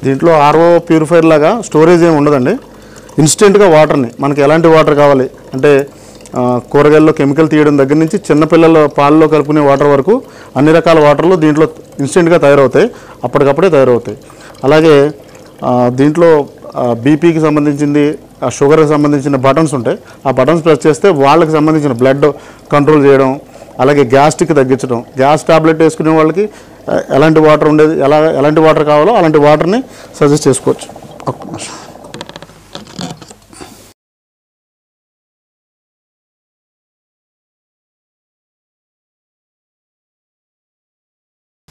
దీంట్లో RO purifier లాగా storage ఏమి ఉండదండి. ఇన్స్టెంట్గా వాటర్ని మనకి ఎలాంటి వాటర్ కావాలి అంటే కూరగాయల్లో కెమికల్ తీయడం దగ్గర నుంచి చిన్నపిల్లల పాలలో కలుపుకునే వాటర్ వరకు అన్ని రకాల వాటర్లు దీంట్లో ఇన్స్టెంట్గా తయారవుతాయి, అప్పటికప్పుడే తయారవుతాయి. అలాగే దీంట్లో బీపీకి సంబంధించింది, షుగర్కి సంబంధించిన బటన్స్ ఉంటాయి. ఆ బటన్స్ ప్రెస్ చేస్తే వాళ్ళకి సంబంధించిన బ్లడ్ కంట్రోల్ చేయడం, అలాగే గ్యాస్ట్రిక్ తగ్గించడం, గ్యాస్ టాబ్లెట్ వేసుకునే వాళ్ళకి ఎలాంటి వాటర్ ఉండేది ఎలాంటి వాటర్ కావాలో అలాంటి వాటర్ని సజెస్ట్ చేసుకోవచ్చు.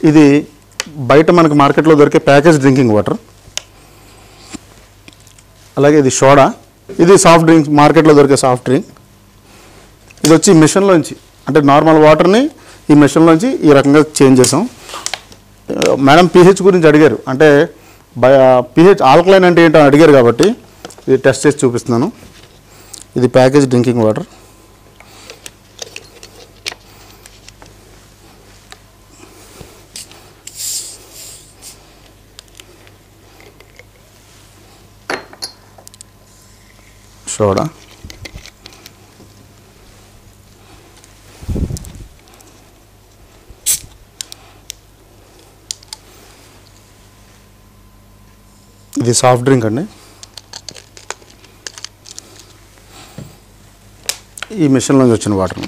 ఇది బయట మనకి మార్కెట్లో దొరికే ప్యాకేజ్ డ్రింకింగ్ వాటర్. అలాగే ఇది సోడా, ఇది సాఫ్ట్ డ్రింక్స్, మార్కెట్లో దొరికే సాఫ్ట్ డ్రింక్. ఇది వచ్చి మిషన్లోంచి అంటే నార్మల్ వాటర్ని ఈ మిషన్లోంచి ఈ రకంగా చేంజ్ చేసాం. మేడం పీహెచ్ గురించి అడిగారు, అంటే పీహెచ్ ఆల్కలైన్ అంటే ఏంటో అడిగారు కాబట్టి ఇది టెస్ట్ చేసి చూపిస్తున్నాను. ఇది ప్యాకేజ్ డ్రింకింగ్ వాటర్. సోడా, ఇది సాఫ్ట్ డ్రింక్ అండి. ఈ మిషన్ నుంచి వచ్చిన వాటర్.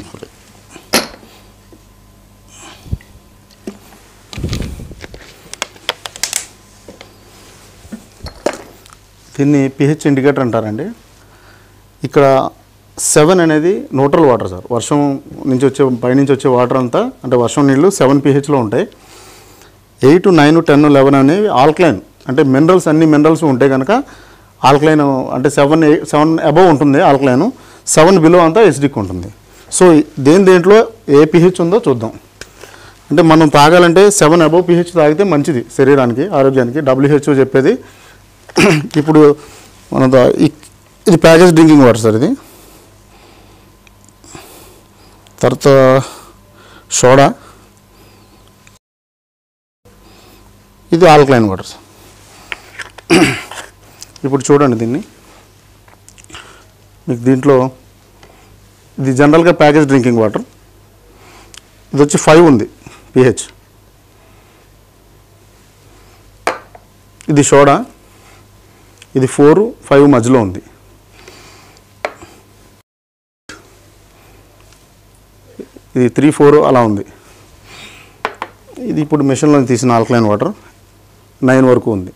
దీన్ని పిహెచ్ ఇండికేటర్ అంటారండి. ఇక్కడ 7 అనేది న్యూట్రల్ వాటర్ సార్. వర్షం నుంచి వచ్చే పైనుంచి వచ్చే వాటర్ అంతా అంటే వర్షం నీళ్ళు 7 pHలో ఉంటాయి. 8, 9, 10, 11 అనేవి ఆల్కలైన్ అంటే మినరల్స్, అన్ని మినరల్స్ ఉంటాయి కనుక ఆల్కలైన్ అంటే 7 అబవ్ ఉంటుంది ఆల్కలైన్, 7 బిలో అంతా ఎసిడిక్ ఉంటుంది. సో దేంట్లో ఏ pH ఉందో చూద్దాం. అంటే మనం తాగాలంటే 7 అబవ్ pH తాగితే మంచిది శరీరానికి, ఆరోగ్యానికి, WHO చెప్పేది. ఇప్పుడు మన ఇది ప్యాకేజ్ డ్రింకింగ్ వాటర్ సార్. ఇది తర్వాత సోడా, ఇది ఆల్కలైన్ వాటర్ సార్. ఇప్పుడు చూడండి దీన్ని, మీకు దీంట్లో ఇది జనరల్గా ప్యాకేజ్ డ్రింకింగ్ వాటర్. ఇది వచ్చి 5 ఉంది pH. ఇది సోడా, ఇది 4, 5 మధ్యలో ఉంది. ఇది 3, 4 అలా ఉంది. ఇది ఇప్పుడు మిషన్లో తీసిన ఆల్కలైన్ వాటర్ 9 వరకు ఉంది.